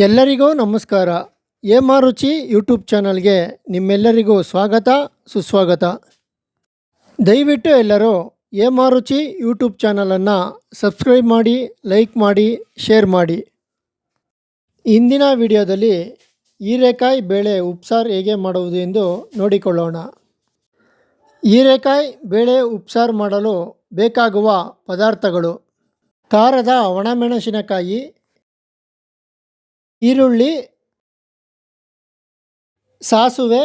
ಎಲ್ಲರಿಗೂ ನಮಸ್ಕಾರ. ಹೇಮಾ ರುಚಿ ಯೂಟ್ಯೂಬ್ ಚಾನಲ್ಗೆ ನಿಮ್ಮೆಲ್ಲರಿಗೂ ಸ್ವಾಗತ ಸುಸ್ವಾಗತ. ದಯವಿಟ್ಟು ಎಲ್ಲರೂ ಹೇಮಾ ರುಚಿ ಯೂಟ್ಯೂಬ್ ಚಾನಲನ್ನು ಸಬ್ಸ್ಕ್ರೈಬ್ ಮಾಡಿ, ಲೈಕ್ ಮಾಡಿ, ಶೇರ್ ಮಾಡಿ. ಇಂದಿನ ವಿಡಿಯೋದಲ್ಲಿ ಹೀರೆಕಾಯಿ ಬೇಳೆ ಉಪ್ಸಾರು ಹೇಗೆ ಮಾಡುವುದು ಎಂದು ನೋಡಿಕೊಳ್ಳೋಣ. ಹೀರೆಕಾಯಿ ಬೇಳೆ ಉಪ್ಸಾರು ಮಾಡಲು ಬೇಕಾಗುವ ಪದಾರ್ಥಗಳು: ಖಾರದ ಒಣಮೆಣಸಿನಕಾಯಿ, ಈರುಳ್ಳಿ, ಸಾಸುವೆ,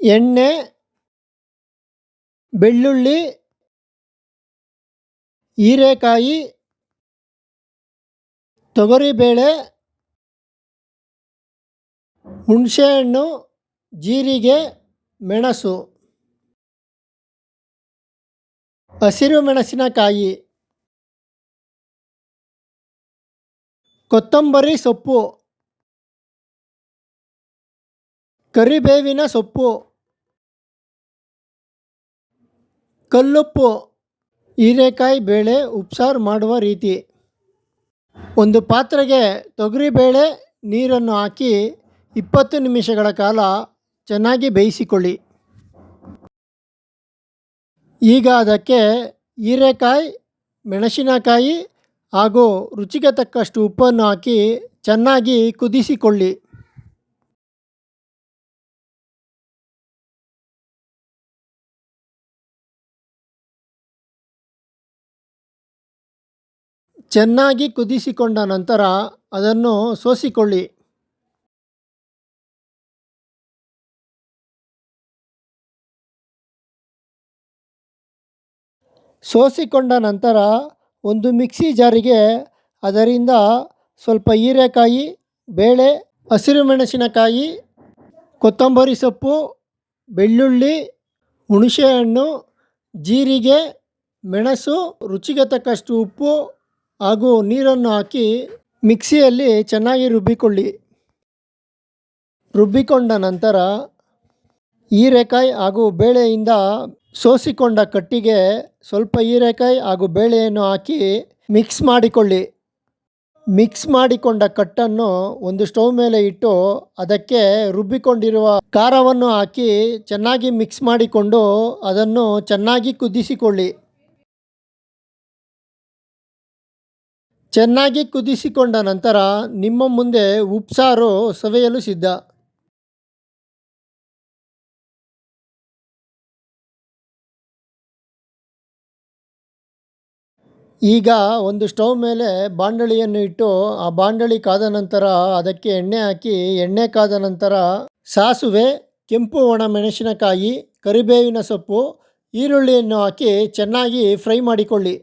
ಎಣ್ಣೆ, ಬೆಳ್ಳುಳ್ಳಿ, ಹೀರೆಕಾಯಿ, ತೊಗರಿಬೇಳೆ, ಹುಣಸೆಹಣ್ಣು, ಜೀರಿಗೆ, ಮೆಣಸು, ಹಸಿರು ಮೆಣಸಿನಕಾಯಿ, ಕೊತ್ತಂಬರಿ ಸೊಪ್ಪು, ಕರಿಬೇವಿನ ಸೊಪ್ಪು, ಕಲ್ಲುಪ್ಪು. ಹೀರೆಕಾಯಿ ಬೇಳೆ ಉಪ್ಸಾರು ಮಾಡುವ ರೀತಿ: ಒಂದು ಪಾತ್ರೆಗೆ ತೊಗರಿಬೇಳೆ ನೀರನ್ನು ಹಾಕಿ 20 ನಿಮಿಷಗಳ ಕಾಲ ಚೆನ್ನಾಗಿ ಬೇಯಿಸಿಕೊಳ್ಳಿ. ಈಗ ಅದಕ್ಕೆ ಹೀರೆಕಾಯಿ, ಮೆಣಸಿನಕಾಯಿ ಹಾಗೂ ರುಚಿಗೆ ತಕ್ಕಷ್ಟು ಉಪ್ಪನ್ನು ಹಾಕಿ ಚೆನ್ನಾಗಿ ಕುದಿಸಿಕೊಳ್ಳಿ. ಚೆನ್ನಾಗಿ ಕುದಿಸಿಕೊಂಡ ನಂತರ ಅದನ್ನು ಸೋಸಿಕೊಳ್ಳಿ. ಸೋಸಿಕೊಂಡ ನಂತರ ಒಂದು ಮಿಕ್ಸಿ ಜಾರಿಗೆ ಅದರಿಂದ ಸ್ವಲ್ಪ ಹೀರೆಕಾಯಿ, ಬೇಳೆ, ಹಸಿರು ಮೆಣಸಿನಕಾಯಿ, ಕೊತ್ತಂಬರಿ ಸೊಪ್ಪು, ಬೆಳ್ಳುಳ್ಳಿ, ಹುಣಸೆಹಣ್ಣು, ಜೀರಿಗೆ, ಮೆಣಸು, ರುಚಿಗೆ ತಕ್ಕಷ್ಟು ಉಪ್ಪು ಹಾಗೂ ನೀರನ್ನು ಹಾಕಿ ಮಿಕ್ಸಿಯಲ್ಲಿ ಚೆನ್ನಾಗಿ ರುಬ್ಬಿಕೊಳ್ಳಿ. ರುಬ್ಬಿಕೊಂಡ ನಂತರ ಹೀರೆಕಾಯಿ ಹಾಗೂ ಬೇಳೆಯಿಂದ ಸೋಸಿಕೊಂಡ ಕಟ್ಟಿಗೆ ಸ್ವಲ್ಪ ಹೀರೆಕಾಯಿ ಹಾಗೂ ಬೇಳೆಯನ್ನು ಹಾಕಿ ಮಿಕ್ಸ್ ಮಾಡಿಕೊಳ್ಳಿ. ಮಿಕ್ಸ್ ಮಾಡಿಕೊಂಡ ಕಟ್ಟನ್ನು ಒಂದು ಸ್ಟವ್ ಮೇಲೆ ಇಟ್ಟು ಅದಕ್ಕೆ ರುಬ್ಬಿಕೊಂಡಿರುವ ಖಾರವನ್ನು ಹಾಕಿ ಚೆನ್ನಾಗಿ ಮಿಕ್ಸ್ ಮಾಡಿಕೊಂಡು ಅದನ್ನು ಚೆನ್ನಾಗಿ ಕುದಿಸಿಕೊಳ್ಳಿ. ಚೆನ್ನಾಗಿ ಕುದಿಸಿಕೊಂಡ ನಂತರ ನಿಮ್ಮ ಮುಂದೆ ಉಪ್ಸಾರು ಸವಿಯಲು ಸಿದ್ಧ. ಈಗ ಒಂದು ಸ್ಟವ್ ಮೇಲೆ ಬಾಂಡಲಿಯನ್ನು ಇಟ್ಟು ಆ ಬಾಂಡಲಿ ಕಾದ ನಂತರ ಅದಕ್ಕೆ ಎಣ್ಣೆ ಹಾಕಿ, ಎಣ್ಣೆ ಕಾದ ನಂತರ ಸಾಸುವೆ, ಕೆಂಪು ಒಣ ಮೆಣಸಿನಕಾಯಿ, ಕರಿಬೇವಿನ ಸೊಪ್ಪು, ಈರುಳ್ಳಿಯನ್ನು ಹಾಕಿ ಚೆನ್ನಾಗಿ ಫ್ರೈ ಮಾಡಿಕೊಳ್ಳಿ.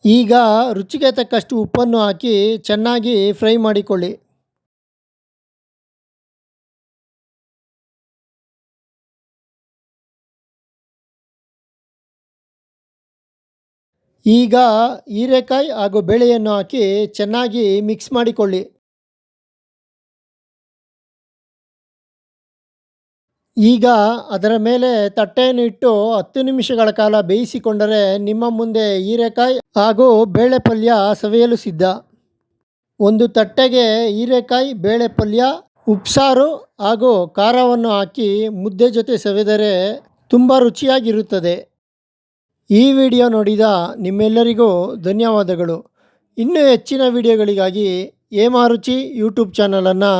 ಈಗ ರುಚಿಗೆ ತಕ್ಕಷ್ಟು ಉಪ್ಪನ್ನು ಹಾಕಿ ಚೆನ್ನಾಗಿ ಫ್ರೈ ಮಾಡಿಕೊಳ್ಳಿ. ಈಗ ಹೀರೆಕಾಯಿ ಹಾಗೂ ಬೇಳೆಯನ್ನು ಹಾಕಿ ಚೆನ್ನಾಗಿ ಮಿಕ್ಸ್ ಮಾಡಿಕೊಳ್ಳಿ. ಈಗ ಅದರ ಮೇಲೆ ತಟ್ಟೆಯನ್ನು ಇಟ್ಟು 10 ನಿಮಿಷಗಳ ಕಾಲ ಬೇಯಿಸಿಕೊಂಡರೆ ನಿಮ್ಮ ಮುಂದೆ ಹೀರೆಕಾಯಿ ಹಾಗೂ ಬೇಳೆ ಪಲ್ಯ ಸವಿಯಲು ಸಿದ್ಧ. ಒಂದು ತಟ್ಟೆಗೆ ಹೀರೆಕಾಯಿ, ಬೇಳೆ ಪಲ್ಯ, ಉಪ್ಸಾರು ಹಾಗೂ ಖಾರವನ್ನು ಹಾಕಿ ಮುದ್ದೆ ಜೊತೆ ಸವಿದರೆ ತುಂಬ ರುಚಿಯಾಗಿರುತ್ತದೆ. ಈ ವಿಡಿಯೋ ನೋಡಿದ ನಿಮ್ಮೆಲ್ಲರಿಗೂ ಧನ್ಯವಾದಗಳು. ಇನ್ನೂ ಹೆಚ್ಚಿನ ವಿಡಿಯೋಗಳಿಗಾಗಿ ಹೇಮಾ ರುಚಿ ಯೂಟ್ಯೂಬ್ ಚಾನಲನ್ನು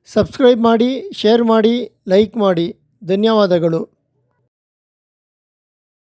ಸಬ್ಸ್ಕ್ರೈಬ್ ಮಾಡಿ, ಶೇರ್ ಮಾಡಿ, ಲೈಕ್ ಮಾಡಿ. ಧನ್ಯವಾದಗಳು.